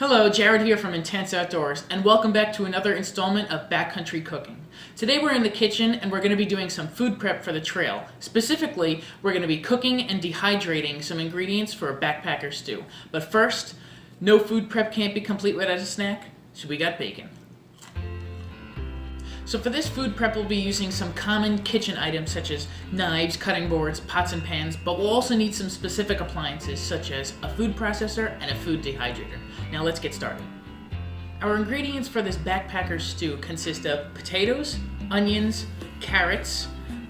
Hello, Jared here from Intense Outdoors, and welcome back to another installment of Backcountry Cooking. Today we're in the kitchen and we're going to be doing some food prep for the trail. Specifically, we're going to be cooking and dehydrating some ingredients for a backpacker stew. But first, no food prep can't be complete without a snack, so we got bacon. So for this food prep, we'll be using some common kitchen items such as knives, cutting boards, pots and pans, but we'll also need some specific appliances such as a food processor and a food dehydrator. Now let's get started. Our ingredients for this backpacker stew consist of potatoes, onions, carrots,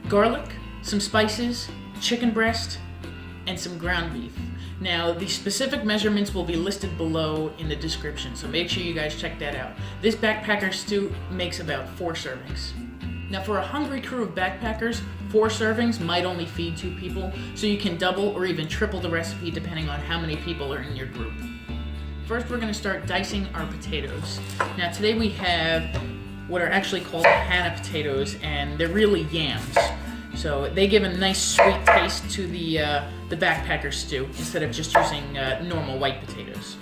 garlic, some spices, chicken breast, and some ground beef. Now, the specific measurements will be listed below in the description, so make sure you guys check that out. This backpacker stew makes about 4 servings. Now, for a hungry crew of backpackers, 4 servings might only feed 2 people, so you can double or even triple the recipe depending on how many people are in your group. First, we're going to start dicing our potatoes. Now, today we have what are actually called Hannah potatoes, and they're really yams. So they give a nice sweet taste to the backpacker stew instead of just using normal white potatoes.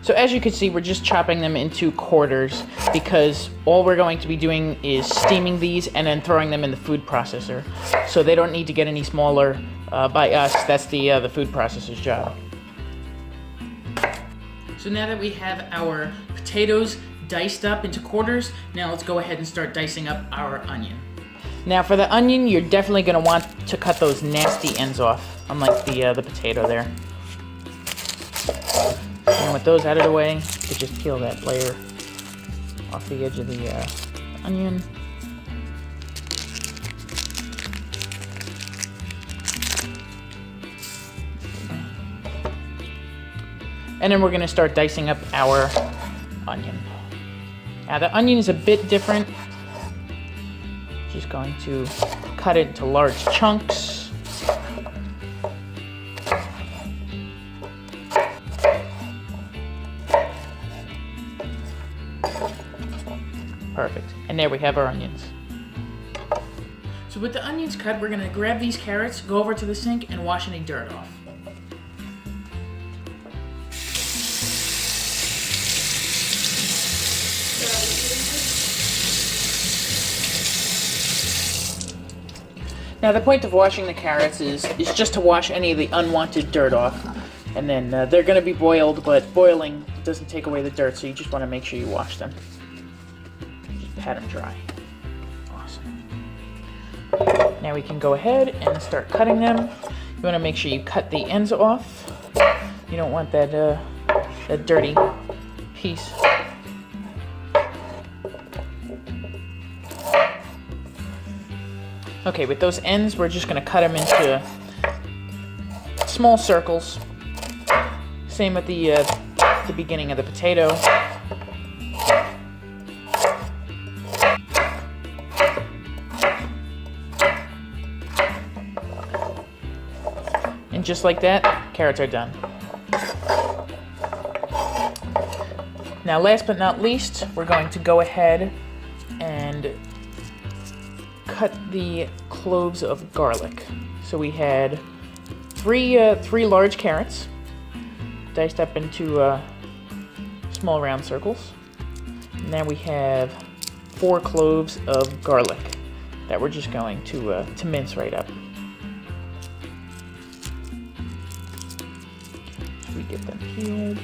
So as you can see, we're just chopping them into quarters because all we're going to be doing is steaming these and then throwing them in the food processor. So they don't need to get any smaller by us. That's the food processor's job. So now that we have our potatoes diced up into quarters, now let's go ahead and start dicing up our onion. Now for the onion, you're definitely going to want to cut those nasty ends off, unlike the potato there. And with those out of the way, you just peel that layer off the edge of the onion. And then we're going to start dicing up our onion. Now the onion is a bit different. Just going to cut it into large chunks. Perfect. And there we have our onions. So with the onions cut, we're going to grab these carrots, go over to the sink, and wash any dirt off. Now the point of washing the carrots is just to wash any of the unwanted dirt off. And then they're going to be boiled, but boiling doesn't take away the dirt, so you just want to make sure you wash them. Just pat them dry. Awesome. Now we can go ahead and start cutting them. You want to make sure you cut the ends off. You don't want that dirty piece. Okay, with those ends, we're just going to cut them into small circles. Same at the beginning of the potato. And just like that, carrots are done. Now, last but not least, we're going to go ahead and cut the cloves of garlic. So we had three large carrots diced up into small round circles. And now we have 4 cloves of garlic that we're just going to mince right up. So we get them peeled.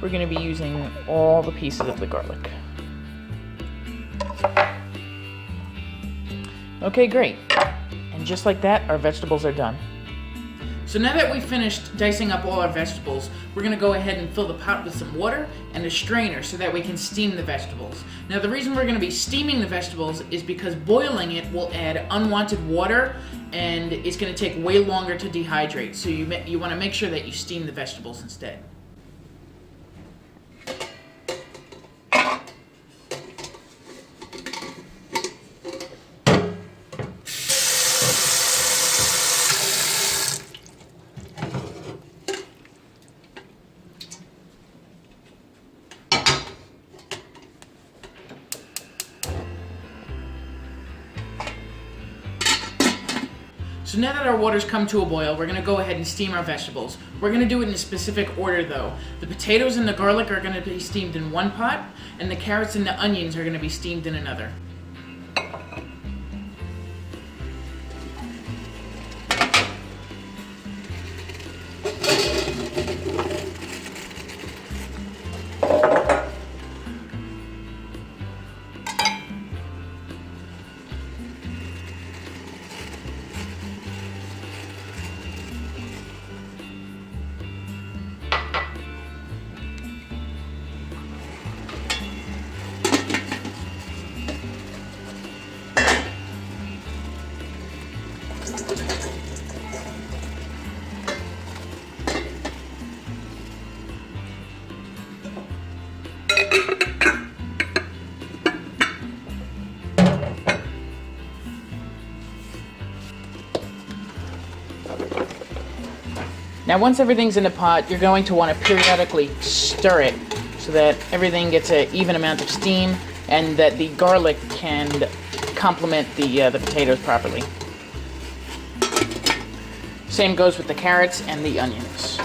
We're going to be using all the pieces of the garlic. Okay, great. And just like that, our vegetables are done. So now that we've finished dicing up all our vegetables, we're going to go ahead and fill the pot with some water and a strainer so that we can steam the vegetables. Now the reason we're going to be steaming the vegetables is because boiling it will add unwanted water and it's going to take way longer to dehydrate. So you want to make sure that you steam the vegetables instead. So now that our water's come to a boil, we're gonna go ahead and steam our vegetables. We're gonna do it in a specific order though. The potatoes and the garlic are gonna be steamed in one pot, and the carrots and the onions are gonna be steamed in another. Now once everything's in the pot, you're going to want to periodically stir it so that everything gets an even amount of steam and that the garlic can complement the potatoes properly. Same goes with the carrots and the onions.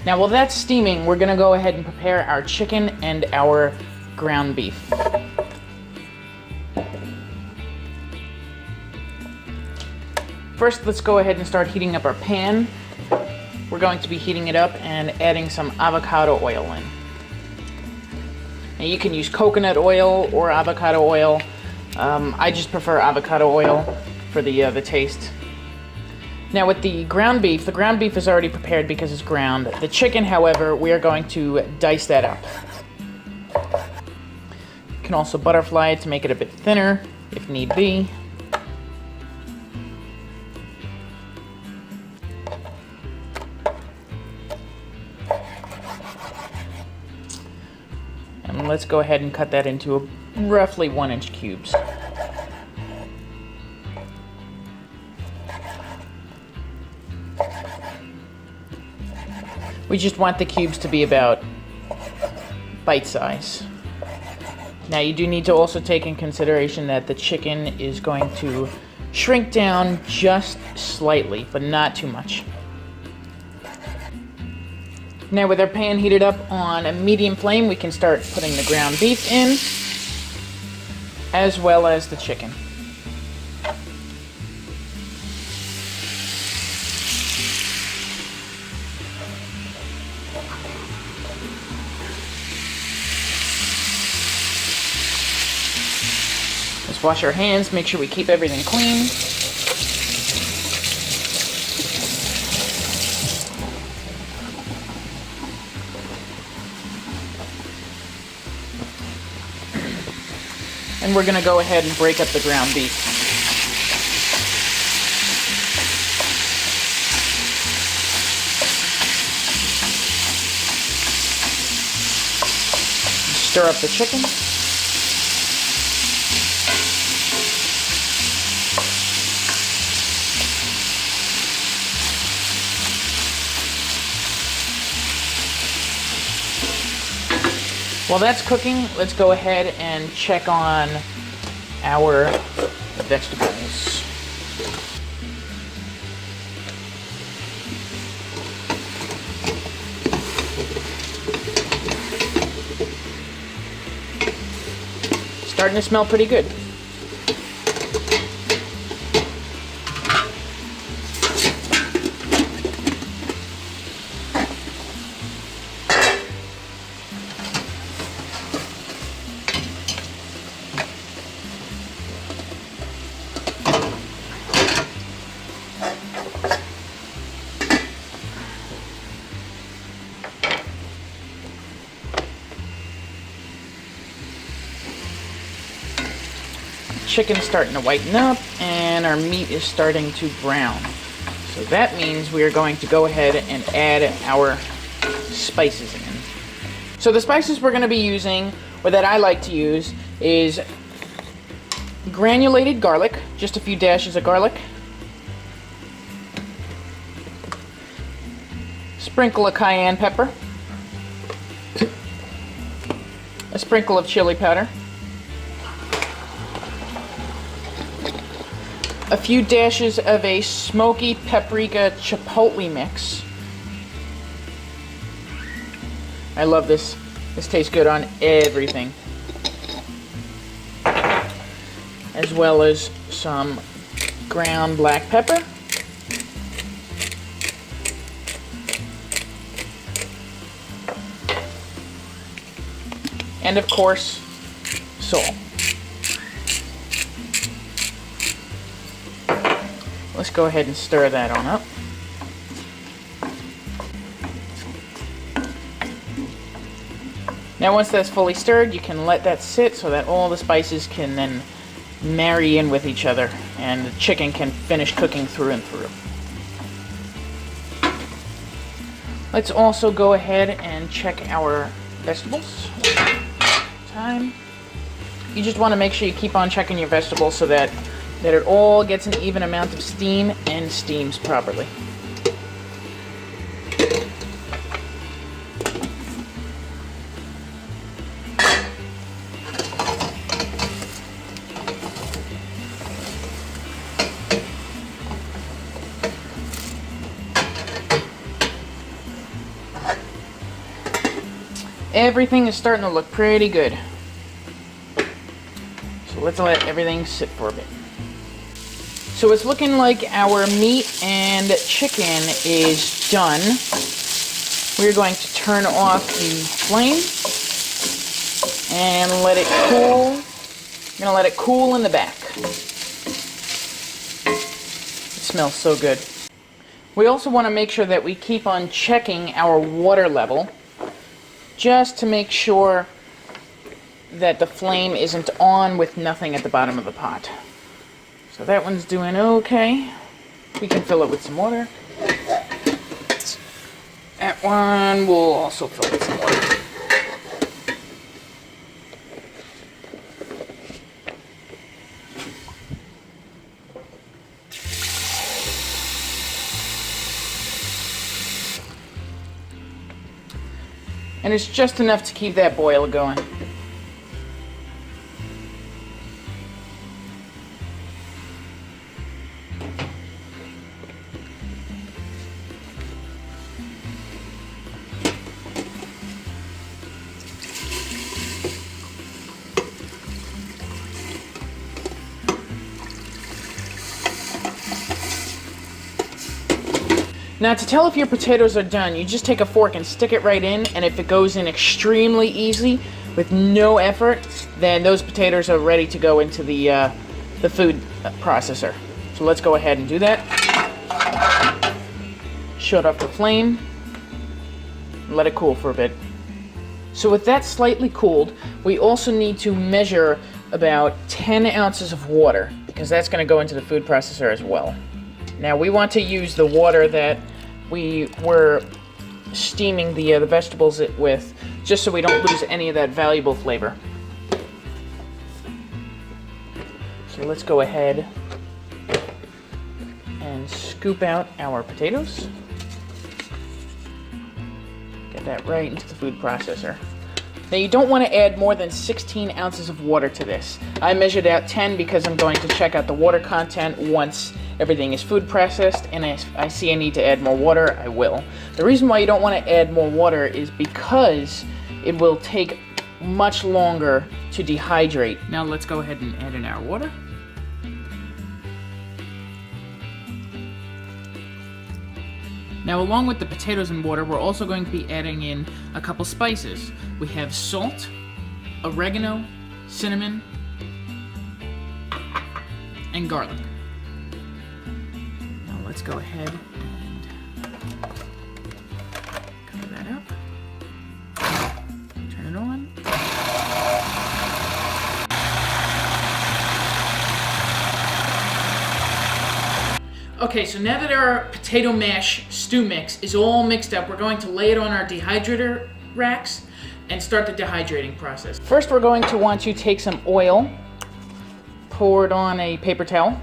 Now while that's steaming, we're going to go ahead and prepare our chicken and our ground beef. First, let's go ahead and start heating up our pan. We're going to be heating it up and adding some avocado oil in. Now you can use coconut oil or avocado oil. I just prefer avocado oil for the taste. Now with the ground beef is already prepared because it's ground. The chicken, however, we are going to dice that up. You can also butterfly it to make it a bit thinner if need be. And let's go ahead and cut that into roughly 1-inch cubes. We just want the cubes to be about bite size. Now you do need to also take in consideration that the chicken is going to shrink down just slightly, but not too much. Now with our pan heated up on a medium flame, we can start putting the ground beef in, as well as the chicken. Let's wash our hands, make sure we keep everything clean. And we're going to go ahead and break up the ground beef. Stir up the chicken. While that's cooking, let's go ahead and check on our vegetables. Starting to smell pretty good. Chicken's starting to whiten up and our meat is starting to brown. So that means we are going to go ahead and add our spices in. So the spices we're going to be using, or that I like to use, is granulated garlic, just a few dashes of garlic, sprinkle of cayenne pepper, a sprinkle of chili powder, a few dashes of a smoky paprika chipotle mix. I love this. This tastes good on everything. As well as some ground black pepper. And of course, salt. Let's go ahead and stir that on up. Now once that's fully stirred, you can let that sit so that all the spices can then marry in with each other and the chicken can finish cooking through and through. Let's also go ahead and check our vegetables. Time. You just want to make sure you keep on checking your vegetables so that it all gets an even amount of steam and steams properly. Everything is starting to look pretty good. So let's let everything sit for a bit. So it's looking like our meat and chicken is done. We're going to turn off the flame and let it cool. I'm going to let it cool in the back. It smells so good. We also want to make sure that we keep on checking our water level, just to make sure that the flame isn't on with nothing at the bottom of the pot. So that one's doing okay. We can fill it with some water. That one will also fill it with some water. And it's just enough to keep that boil going. Now to tell if your potatoes are done, you just take a fork and stick it right in, and if it goes in extremely easy with no effort, then those potatoes are ready to go into the food processor. So let's go ahead and do that. Shut off the flame, let it cool for a bit. So with that slightly cooled, we also need to measure about 10 ounces of water, because that's going to go into the food processor as well. Now we want to use the water that we were steaming the vegetables with, just so we don't lose any of that valuable flavor. So let's go ahead and scoop out our potatoes. Get that right into the food processor. Now you don't want to add more than 16 ounces of water to this. I measured out 10 because I'm going to check out the water content once everything is food processed, and I see I need to add more water, I will. The reason why you don't want to add more water is because it will take much longer to dehydrate. Now let's go ahead and add in our water. Now along with the potatoes and water, we're also going to be adding in a couple spices. We have salt, oregano, cinnamon, and garlic. Now let's go ahead and cover that up. Turn it on. Okay, so now that our potato mash stew mix is all mixed up, we're going to lay it on our dehydrator racks and start the dehydrating process. First, we're going to want to take some oil, pour it on a paper towel,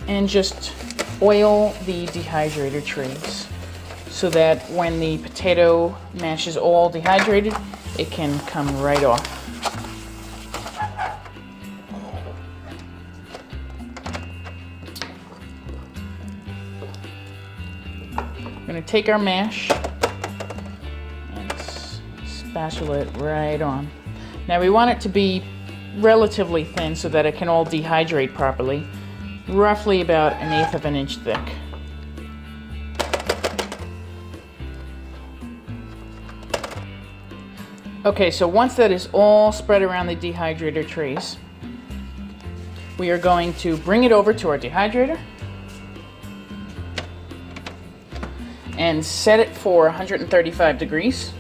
and just oil the dehydrator trays. so that when the potato mash is all dehydrated, it can come right off. We're going to take our mash and spatula it right on. Now we want it to be relatively thin so that it can all dehydrate properly, roughly about 1/8 of an inch thick. Okay, so once that is all spread around the dehydrator trays, we are going to bring it over to our dehydrator and set it for 135 degrees.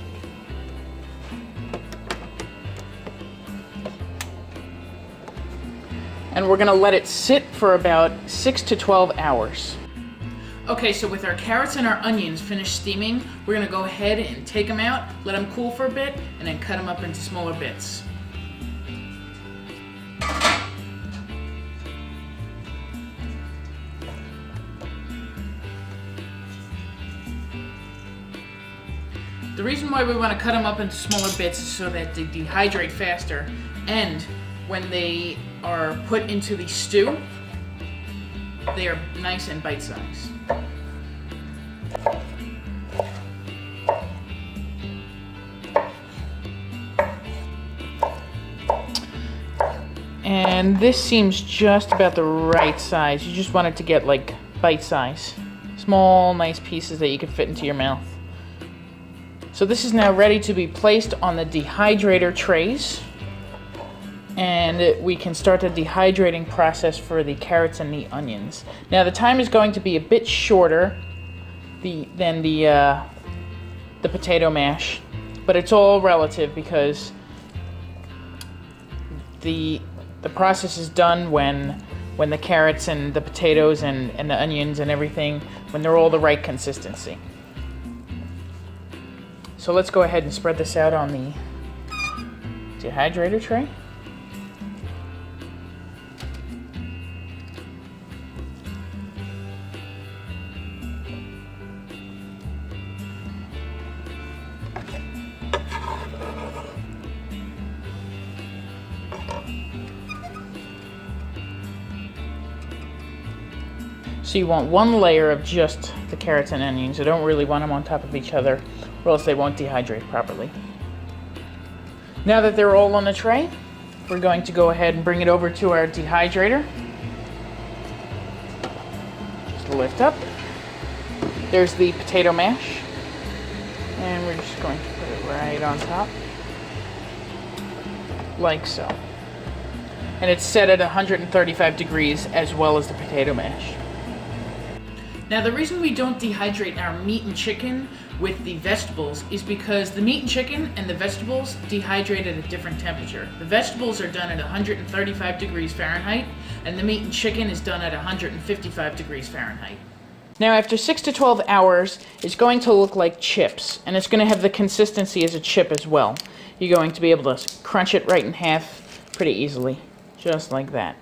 And we're going to let it sit for about 6 to 12 hours. Okay, so with our carrots and our onions finished steaming, we're going to go ahead and take them out, let them cool for a bit, and then cut them up into smaller bits. The reason why we want to cut them up into smaller bits is so that they dehydrate faster, and when they are put into the stew, they are nice and bite-sized. And this seems just about the right size. You just want it to get like bite-size. Small, nice pieces that you can fit into your mouth. So this is now ready to be placed on the dehydrator trays. And we can start the dehydrating process for the carrots and the onions. Now the time is going to be a bit shorter than the potato mash, but it's all relative because the process is done when the carrots and the potatoes and the onions and everything, when they're all the right consistency. So let's go ahead and spread this out on the dehydrator tray. So you want one layer of just the carrots and onions. You don't really want them on top of each other, or else they won't dehydrate properly. Now that they're all on the tray, we're going to go ahead and bring it over to our dehydrator. Just lift up. There's the potato mash. And we're just going to put it right on top. Like so. And it's set at 135 degrees as well as the potato mash. Now the reason we don't dehydrate our meat and chicken with the vegetables is because the meat and chicken and the vegetables dehydrate at a different temperature. The vegetables are done at 135 degrees Fahrenheit, and the meat and chicken is done at 155 degrees Fahrenheit. Now after 6 to 12 hours, it's going to look like chips, and it's going to have the consistency as a chip as well. You're going to be able to crunch it right in half pretty easily, just like that.